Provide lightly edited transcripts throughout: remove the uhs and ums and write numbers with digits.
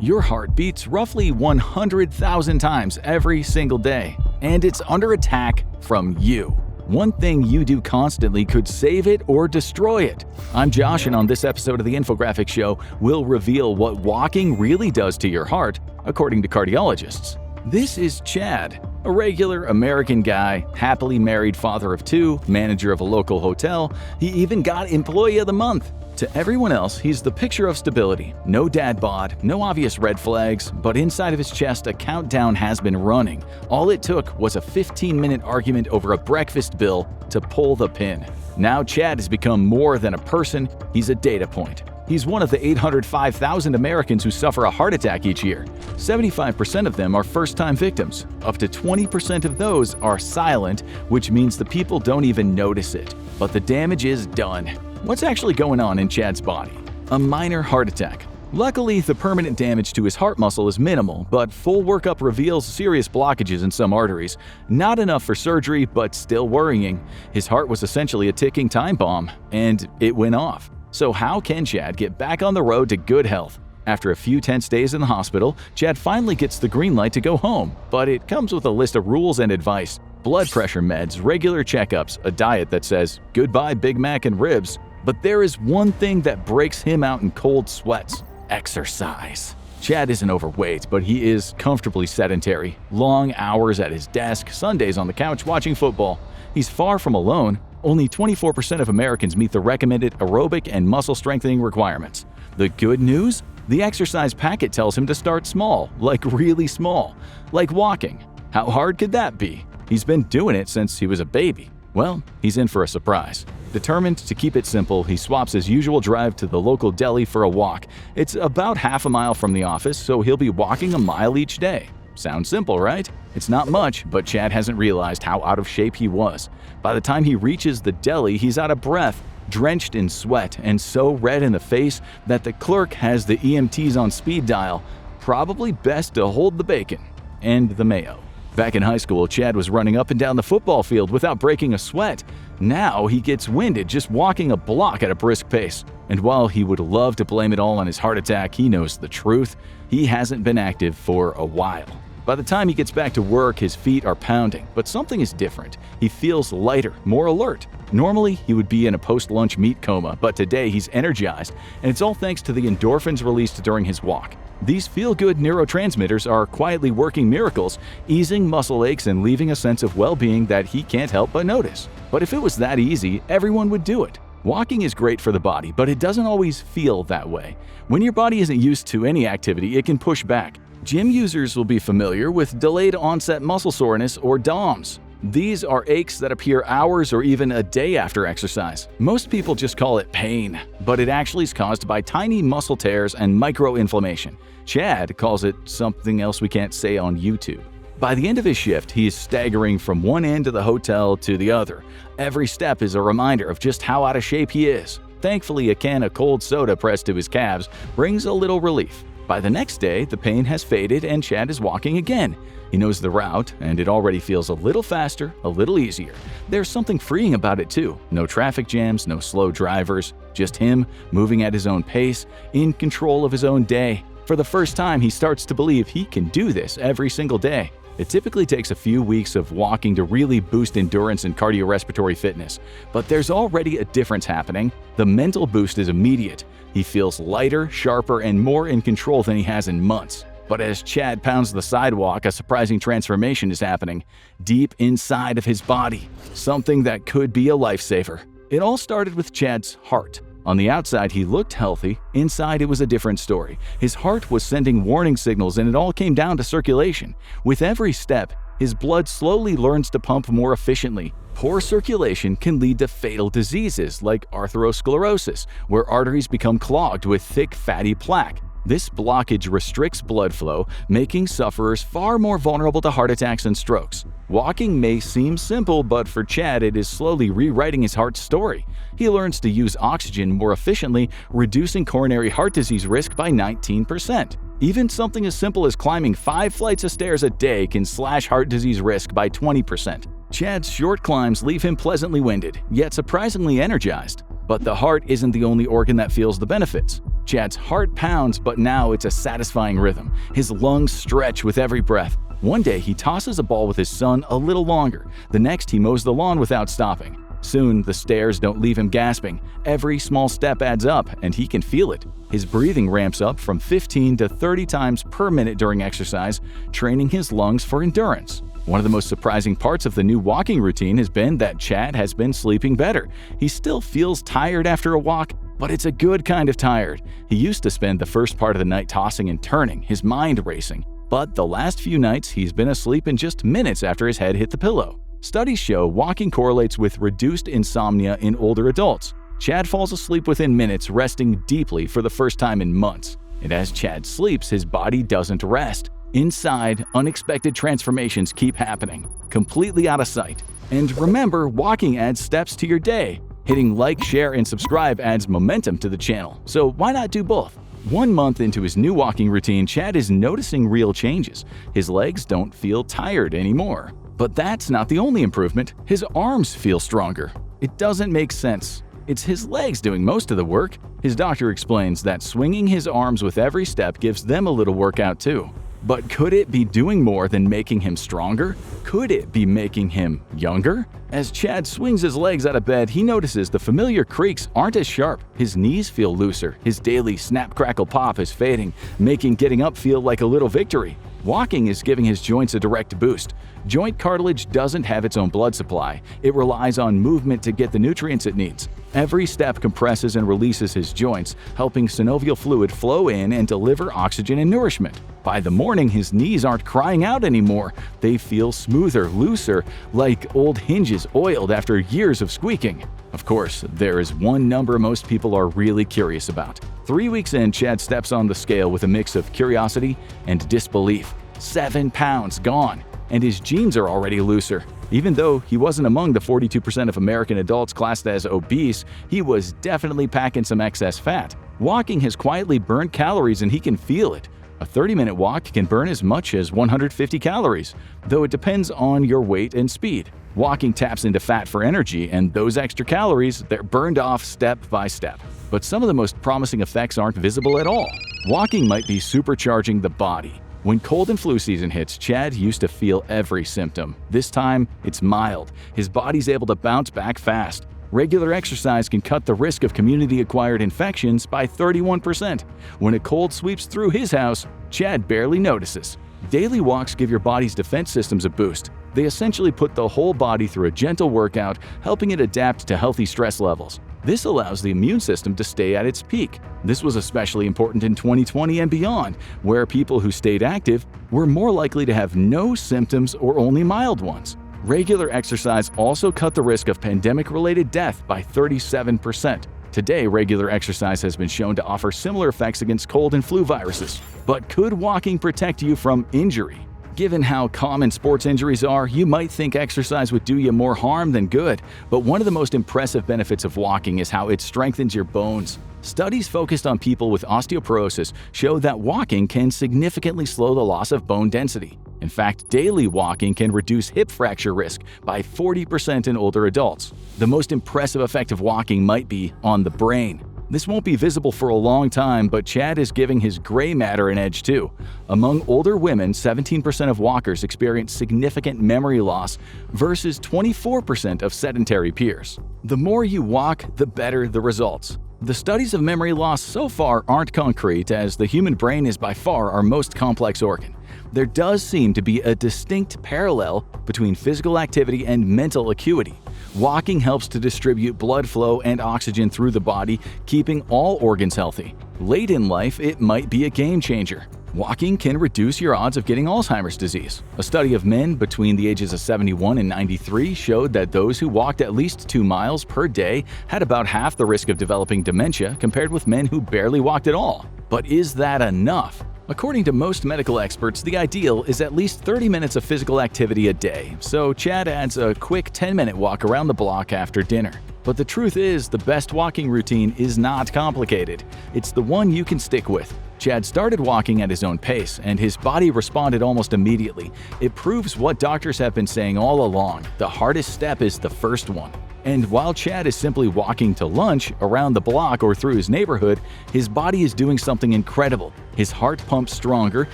Your heart beats roughly 100,000 times every single day, and it's under attack from you. One thing you do constantly could save it or destroy it. I'm Josh, and on this episode of the Infographic Show, we'll reveal what walking really does to your heart, according to cardiologists. This is Chad, a regular American guy, happily married father of two, manager of a local hotel. He even got Employee of the Month. To everyone else, he's the picture of stability. No dad bod, no obvious red flags, but inside of his chest, a countdown has been running. All it took was a 15-minute argument over a breakfast bill to pull the pin. Now Chad has become more than a person, he's a data point. He's one of the 805,000 Americans who suffer a heart attack each year. 75% of them are first-time victims. Up to 20% of those are silent, which means the people don't even notice it. But the damage is done. What's actually going on in Chad's body? A minor heart attack. Luckily, the permanent damage to his heart muscle is minimal, but full workup reveals serious blockages in some arteries. Not enough for surgery, but still worrying. His heart was essentially a ticking time bomb, and it went off. So how can Chad get back on the road to good health? After a few tense days in the hospital, Chad finally gets the green light to go home, but it comes with a list of rules and advice. Blood pressure meds, regular checkups, a diet that says, goodbye Big Mac and ribs. But there is one thing that breaks him out in cold sweats: exercise. Chad isn't overweight, but he is comfortably sedentary. Long hours at his desk, Sundays on the couch watching football. He's far from alone. Only 24% of Americans meet the recommended aerobic and muscle strengthening requirements. The good news? The exercise packet tells him to start small, like really small, like walking. How hard could that be? He's been doing it since he was a baby. Well, he's in for a surprise. Determined to keep it simple, he swaps his usual drive to the local deli for a walk. It's about half a mile from the office, so he'll be walking a mile each day. Sounds simple, right? It's not much, but Chad hasn't realized how out of shape he was. By the time he reaches the deli, he's out of breath, drenched in sweat, and so red in the face that the clerk has the EMTs on speed dial. Probably best to hold the bacon and the mayo. Back in high school, Chad was running up and down the football field without breaking a sweat. Now he gets winded just walking a block at a brisk pace. And while he would love to blame it all on his heart attack, he knows the truth. He hasn't been active for a while. By the time he gets back to work, his feet are pounding, but something is different. He feels lighter, more alert. Normally, he would be in a post-lunch meat coma, but today he's energized, and it's all thanks to the endorphins released during his walk. These feel-good neurotransmitters are quietly working miracles, easing muscle aches and leaving a sense of well-being that he can't help but notice. But if it was that easy, everyone would do it. Walking is great for the body, but it doesn't always feel that way. When your body isn't used to any activity, it can push back. Gym users will be familiar with delayed onset muscle soreness, or DOMS. These are aches that appear hours or even a day after exercise. Most people just call it pain, but it actually is caused by tiny muscle tears and microinflammation. Chad calls it something else we can't say on YouTube. By the end of his shift, he is staggering from one end of the hotel to the other. Every step is a reminder of just how out of shape he is. Thankfully, a can of cold soda pressed to his calves brings a little relief. By the next day, the pain has faded and Chad is walking again. He knows the route, and it already feels a little faster, a little easier. There's something freeing about it too. No traffic jams, no slow drivers, just him moving at his own pace, in control of his own day. For the first time, he starts to believe he can do this every single day. It typically takes a few weeks of walking to really boost endurance and cardiorespiratory fitness, but there's already a difference happening. The mental boost is immediate. He feels lighter, sharper, and more in control than he has in months. But as Chad pounds the sidewalk, a surprising transformation is happening deep inside of his body, something that could be a lifesaver. It all started with Chad's heart. On the outside, he looked healthy. Inside, it was a different story. His heart was sending warning signals, and it all came down to circulation. With every step, his blood slowly learns to pump more efficiently. Poor circulation can lead to fatal diseases like atherosclerosis, where arteries become clogged with thick, fatty plaque. This blockage restricts blood flow, making sufferers far more vulnerable to heart attacks and strokes. Walking may seem simple, but for Chad, it is slowly rewriting his heart's story. He learns to use oxygen more efficiently, reducing coronary heart disease risk by 19%. Even something as simple as climbing 5 flights of stairs a day can slash heart disease risk by 20%. Chad's short climbs leave him pleasantly winded, yet surprisingly energized. But the heart isn't the only organ that feels the benefits. Chad's heart pounds, but now it's a satisfying rhythm. His lungs stretch with every breath. One day, he tosses a ball with his son a little longer. The next, he mows the lawn without stopping. Soon, the stairs don't leave him gasping. Every small step adds up, and he can feel it. His breathing ramps up from 15 to 30 times per minute during exercise, training his lungs for endurance. One of the most surprising parts of the new walking routine has been that Chad has been sleeping better. He still feels tired after a walk, but it's a good kind of tired. He used to spend the first part of the night tossing and turning, his mind racing. But the last few nights, he's been asleep in just minutes after his head hit the pillow. Studies show walking correlates with reduced insomnia in older adults. Chad falls asleep within minutes, resting deeply for the first time in months. And as Chad sleeps, his body doesn't rest. Inside, unexpected transformations keep happening, completely out of sight. And remember, walking adds steps to your day. Hitting like, share, and subscribe adds momentum to the channel, so why not do both? 1 month into his new walking routine, Chad is noticing real changes. His legs don't feel tired anymore. But that's not the only improvement. His arms feel stronger. It doesn't make sense. It's his legs doing most of the work. His doctor explains that swinging his arms with every step gives them a little workout too. But could it be doing more than making him stronger? Could it be making him younger? As Chad swings his legs out of bed, he notices the familiar creaks aren't as sharp. His knees feel looser. His daily snap, crackle, pop is fading, making getting up feel like a little victory. Walking is giving his joints a direct boost. Joint cartilage doesn't have its own blood supply. It relies on movement to get the nutrients it needs. Every step compresses and releases his joints, helping synovial fluid flow in and deliver oxygen and nourishment. By the morning, his knees aren't crying out anymore. They feel smoother, looser, like old hinges oiled after years of squeaking. Of course, there is one number most people are really curious about. 3 weeks in, Chad steps on the scale with a mix of curiosity and disbelief. 7 pounds gone, and his jeans are already looser. Even though he wasn't among the 42% of American adults classed as obese, he was definitely packing some excess fat. Walking has quietly burned calories, and he can feel it. A 30-minute walk can burn as much as 150 calories, though it depends on your weight and speed. Walking taps into fat for energy, and those extra calories, they're burned off step by step. But some of the most promising effects aren't visible at all. Walking might be supercharging the body. When cold and flu season hits, Chad used to feel every symptom. This time, it's mild. His body's able to bounce back fast. Regular exercise can cut the risk of community-acquired infections by 31%. When a cold sweeps through his house, Chad barely notices. Daily walks give your body's defense systems a boost. They essentially put the whole body through a gentle workout, helping it adapt to healthy stress levels. This allows the immune system to stay at its peak. This was especially important in 2020 and beyond, where people who stayed active were more likely to have no symptoms or only mild ones. Regular exercise also cut the risk of pandemic-related death by 37%. Today, regular exercise has been shown to offer similar effects against cold and flu viruses. But could walking protect you from injury? Given how common sports injuries are, you might think exercise would do you more harm than good. But one of the most impressive benefits of walking is how it strengthens your bones. Studies focused on people with osteoporosis show that walking can significantly slow the loss of bone density. In fact, daily walking can reduce hip fracture risk by 40% in older adults. The most impressive effect of walking might be on the brain. This won't be visible for a long time, but Chad is giving his gray matter an edge too. Among older women, 17% of walkers experience significant memory loss versus 24% of sedentary peers. The more you walk, the better the results. The studies of memory loss so far aren't concrete, as the human brain is by far our most complex organ. There does seem to be a distinct parallel between physical activity and mental acuity. Walking helps to distribute blood flow and oxygen through the body, keeping all organs healthy. Late in life, it might be a game changer. Walking can reduce your odds of getting Alzheimer's disease. A study of men between the ages of 71 and 93 showed that those who walked at least 2 miles per day had about half the risk of developing dementia compared with men who barely walked at all. But is that enough? According to most medical experts, the ideal is at least 30 minutes of physical activity a day, so Chad adds a quick 10-minute walk around the block after dinner. But the truth is, the best walking routine is not complicated. It's the one you can stick with. Chad started walking at his own pace, and his body responded almost immediately. It proves what doctors have been saying all along: the hardest step is the first one. And while Chad is simply walking to lunch, around the block, or through his neighborhood, his body is doing something incredible. His heart pumps stronger,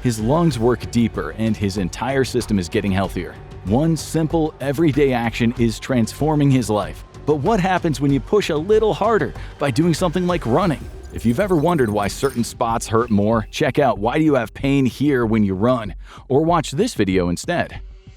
his lungs work deeper, and his entire system is getting healthier. One simple, everyday action is transforming his life. But what happens when you push a little harder by doing something like running? If you've ever wondered why certain spots hurt more, check out Why Do You Have Pain Here When You Run, or watch this video instead.